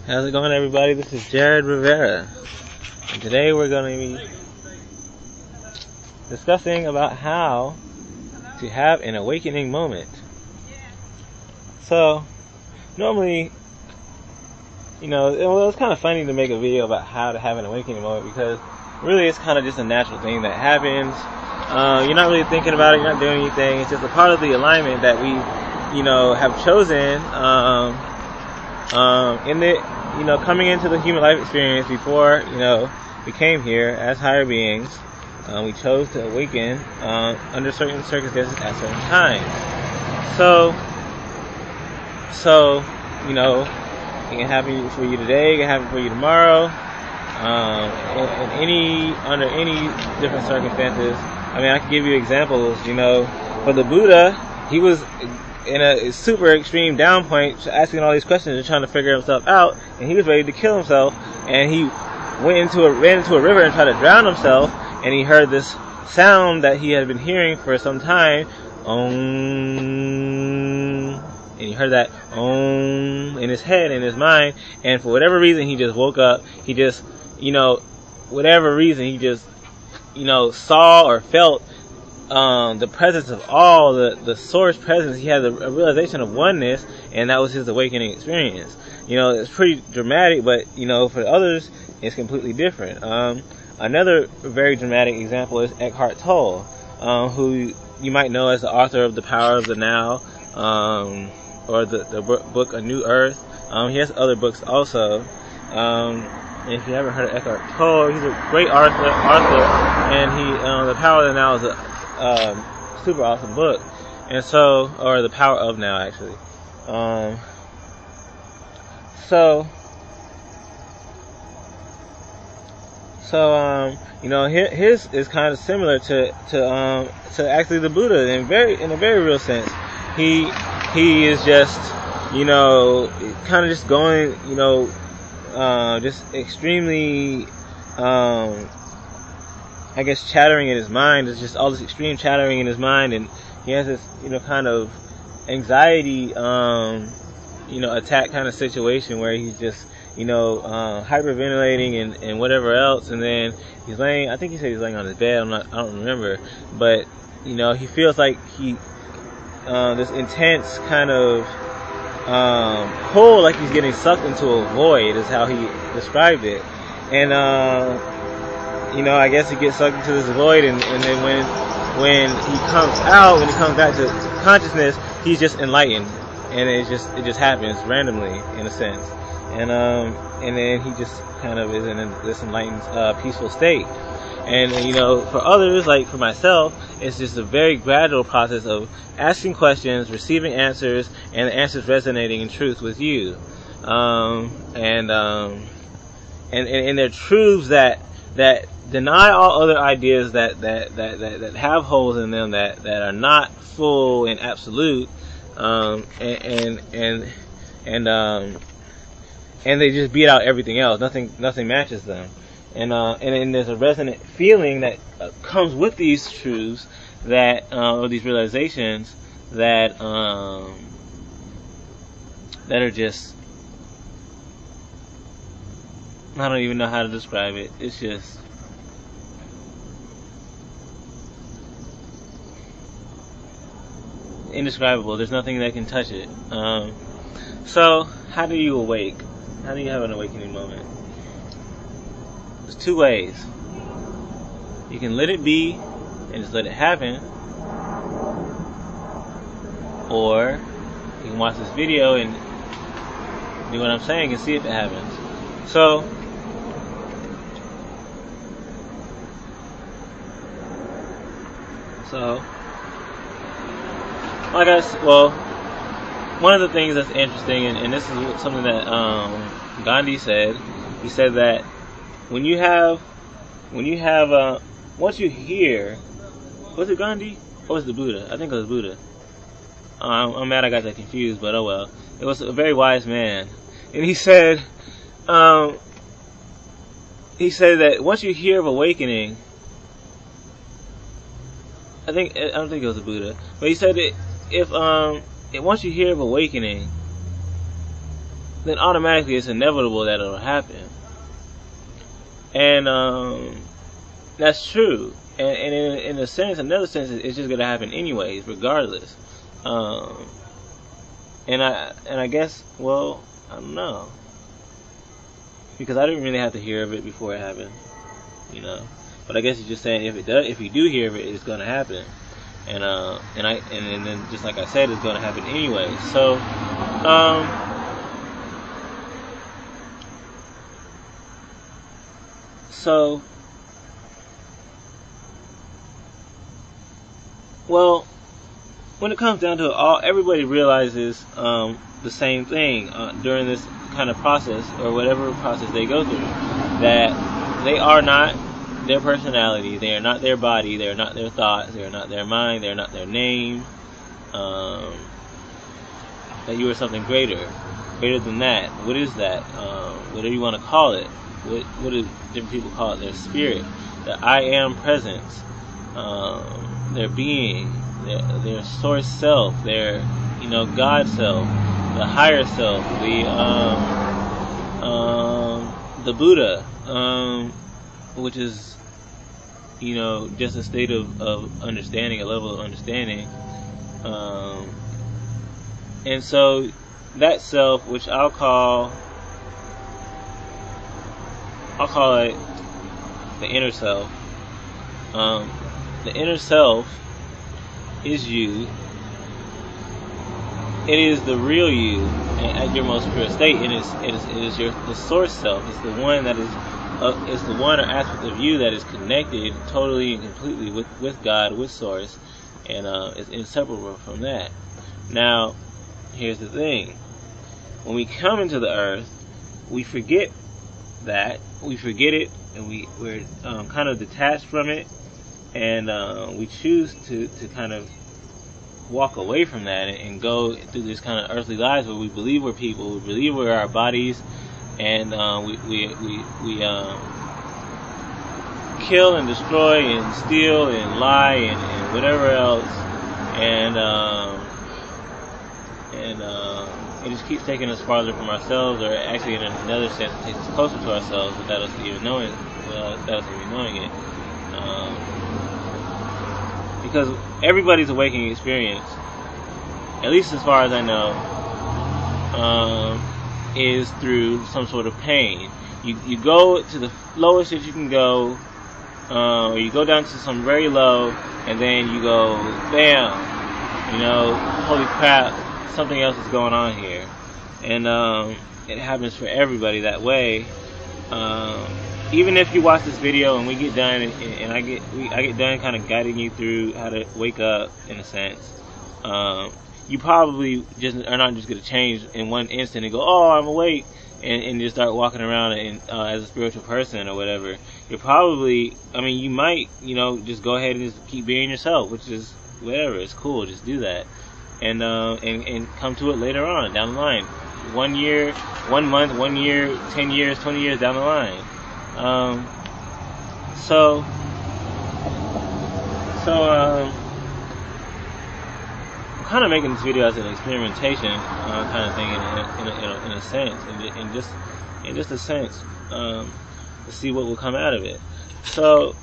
How's it going, everybody? This is Vera, and today we're going to be discussing about how to have an awakening moment. So, normally, it's kind of funny to make a video about how to have an awakening moment because really it's kind of just a natural thing that happens. You're not really thinking about it, you're not doing anything. It's just a part of the alignment that we, have chosen coming into the human life experience before, we came here as higher beings. We chose to awaken under certain circumstances at certain times. So, it can happen for you today, it can happen for you tomorrow, under any different circumstances. I mean, I can give you examples, for the Buddha, he was in a super extreme down point, asking all these questions and trying to figure himself out, and he was ready to kill himself, and he ran into a river and tried to drown himself, and he heard this sound that he had been hearing for some time, Om, and he heard that Om in his head, in his mind, and for whatever reason he just woke up. He just, saw or felt the presence of all, the source presence. He had a realization of oneness, and that was his awakening experience. It's pretty dramatic, but for others it's completely different. Another very dramatic example is Eckhart Tolle, who you might know as the author of The Power of the Now, or the book A New Earth. He has other books also. If you haven't heard of Eckhart Tolle, he's a great author, and The Power of the Now is a super awesome book. And so, or The Power of Now, actually. His is kind of similar to actually the Buddha in a very real sense. He is just, kind of just going, just extremely, chattering in his mind. There's just all this extreme chattering in his mind, and he has this, kind of anxiety, attack kind of situation where he's just, hyperventilating and whatever else, and then he's laying, I think he said he's laying on his bed, I don't remember, but, he feels like this intense kind of, pull, like he's getting sucked into a void, is how he described it. And, I guess he gets sucked into this void, and then when he comes back to consciousness, he's just enlightened, and it just happens randomly, in a sense. And then he just kind of is in this enlightened, peaceful state. And, for others, like for myself, it's just a very gradual process of asking questions, receiving answers, and the answers resonating in truth with you. And they're truths that deny all other ideas that have holes in them, that are not full and absolute, and they just beat out everything else. Nothing matches them. And there's a resonant feeling that comes with these truths, or these realizations that are just, I don't even know how to describe it. It's just, indescribable. There's nothing that can touch it. So, how do you awake? How do you have an awakening moment? There's two ways. You can let it be and just let it happen, or you can watch this video and do what I'm saying and see if it happens. So, one of the things that's interesting, and this is something that Gandhi said. He said that once you hear, was it Gandhi or was it the Buddha? I think it was Buddha. I'm mad I got that confused, but oh well. It was a very wise man, and he said that once you hear of awakening, I don't think it was the Buddha, but he said that if once you hear of awakening, then automatically it's inevitable that it'll happen. And that's true. And in a sense, another sense, it's just gonna happen anyways, regardless. And I guess, well, I don't know, because I didn't really have to hear of it before it happened, you know. But I guess you're just saying if you do hear of it, it's gonna happen. And then just like I said, it's gonna happen anyway. So well, when it comes down to it, everybody realizes the same thing during this kind of process, or whatever process they go through, that they are not their personality, they are not their body, they are not their thoughts, they are not their mind, they are not their name, that you are something greater than that. What is that? Whatever you want to call it. What do different people call it? Their spirit, the I am presence, their being, their source self, their God self, the higher self, the Buddha, which is just a state of understanding, a level of understanding, and so that self, which I'll call it the inner self. The inner self is you. It is the real you at your most pure state, and it is the source self. It's the one that is it's the one or aspect of you that is connected totally and completely with God, with Source, and is inseparable from that. Now, here's the thing: when we come into the earth, we forget that. We forget it, and we're kind of detached from it, and we choose to kind of walk away from that and go through this kind of earthly lives where we believe we're people, we believe we're our bodies, and we kill and destroy and steal and lie and whatever else, and it just keeps taking us farther from ourselves, or actually in another sense it takes us closer to ourselves without us even knowing it. Because everybody's awakening experience, at least as far as I know, is through some sort of pain. You go to the lowest that you can go, or you go down to some very low, and then you go, bam, holy crap, something else is going on here. And it happens for everybody that way. Even if you watch this video and we get done, and I get done kind of guiding you through how to wake up, in a sense, you probably just are not just going to change in one instant and go, oh, I'm awake, and just start walking around as a spiritual person or whatever. You're probably, you might, just go ahead and just keep being yourself, which is whatever. It's cool. Just do that, and come to it later on down the line. 1 year, 1 month, 1 year, 10 years, 20 years down the line. So I'm kind of making this video as an experimentation kind of thing in a sense, in just a sense, to see what will come out of it. So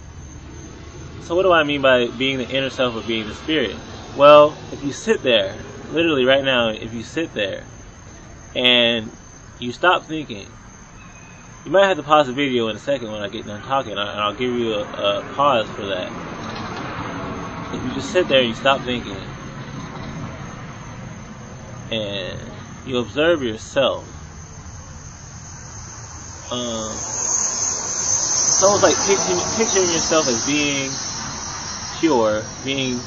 what do I mean by being the inner self or being the spirit? Well, if you sit there, literally right now, if you sit there and you stop thinking, you might have to pause the video in a second when I get done talking, and I'll give you a pause for that. If you just sit there and you stop thinking, and you observe yourself, it's almost like picturing yourself as being pure, being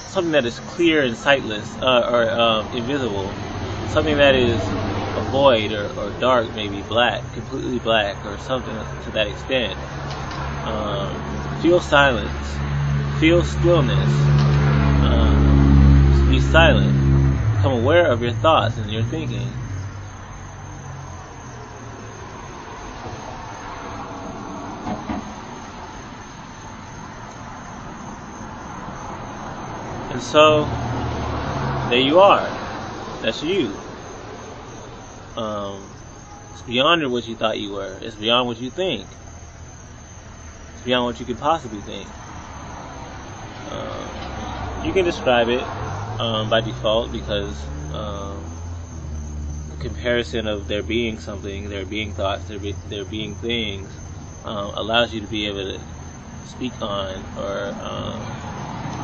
something that is clear and sightless, or invisible, something that is a void or dark, maybe black, completely black, or something to that extent. Feel silence, feel stillness, be silent, become aware of your thoughts and your thinking. And so, there you are. That's you. It's beyond what you thought you were. It's beyond what you think. It's beyond what you could possibly think. You can describe it by default because the comparison of there being something, there being thoughts, there being things allows you to be able to speak on or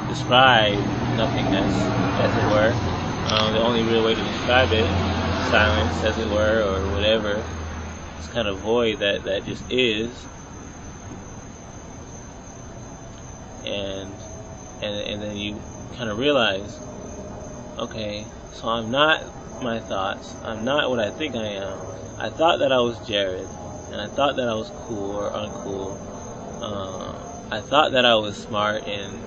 describe nothingness, as it were. The only real way to describe it, silence, as it were, or whatever, this kind of void that just is. And then you kind of realize, okay, so I'm not my thoughts. I'm not what I think I am. I thought that I was Jared, and I thought that I was cool or uncool. I thought that I was smart and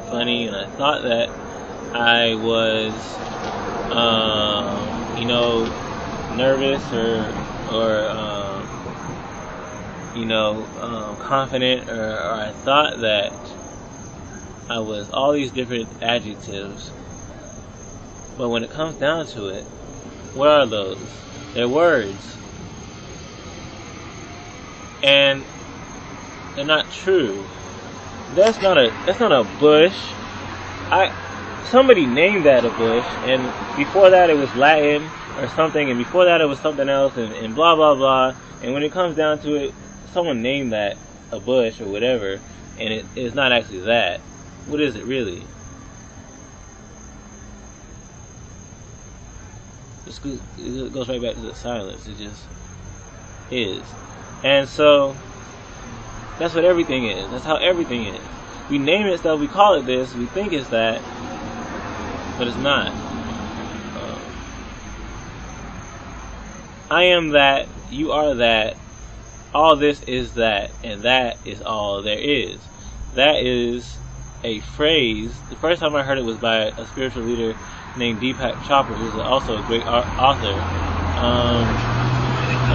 funny, and I thought that I was, nervous or confident, or I thought that I was all these different adjectives. But when it comes down to it, what are those? They're words. And they're not true. That's not a bush. Somebody named that a bush, and before that it was Latin or something, and before that it was something else, and blah blah blah. And when it comes down to it, someone named that a bush or whatever, and it's not actually that. What is it really? It goes right back to the silence. It just is. And so that's what everything is. That's how everything is. We name it stuff, we call it this, we think it's that, but it's not. I am that, you are that, all this is that, and that is all there is. That is a phrase. The first time I heard it was by a spiritual leader named Deepak Chopra, who's also a great author.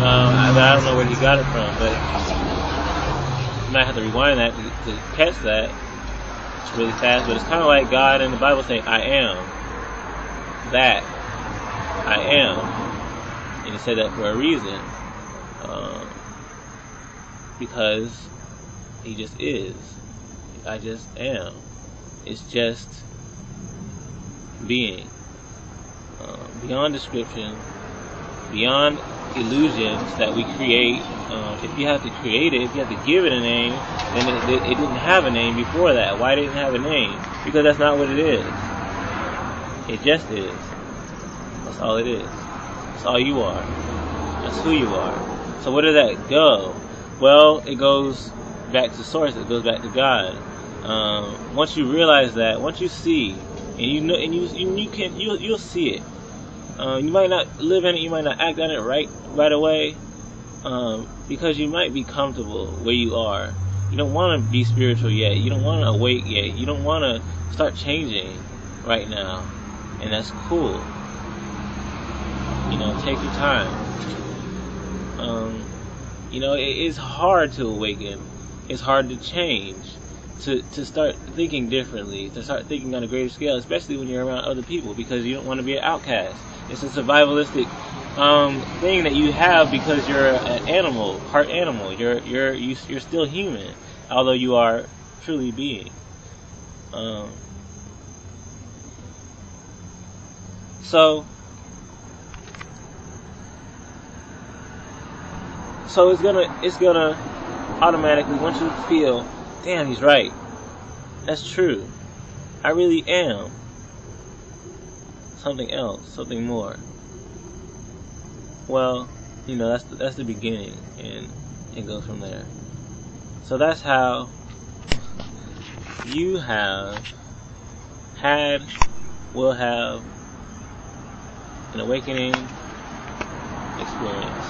I don't know where he got it from, but I might have to rewind that to catch that. It's really fast, but it's kind of like God in the Bible saying, I am that. I am. And he said that for a reason. Because he just is. I just am. It's just being. Beyond description, beyond illusions that we create. If you have to create it, if you have to give it a name, then it didn't have a name before that. Why didn't it have a name? Because that's not what it is. It just is. That's all it is. That's all you are. That's who you are. So where did that go? Well, it goes back to source. It goes back to God. Once you realize that, once you see, and you know, and you'll see it. You might not live in it, you might not act on it right away, because you might be comfortable where you are. You don't want to be spiritual yet. You don't want to awake yet. You don't want to start changing right now, and that's cool. Take your time. It is hard to awaken. It's hard to change. To start thinking differently, to start thinking on a greater scale, especially when you're around other people, because you don't want to be an outcast. It's a survivalistic thing that you have because you're an animal, part animal. You're still human, although you are truly being. So it's gonna automatically, once you feel, damn, he's right. That's true. I really am something else, something more. Well, that's the beginning, and it goes from there. So that's how you will have an awakening experience.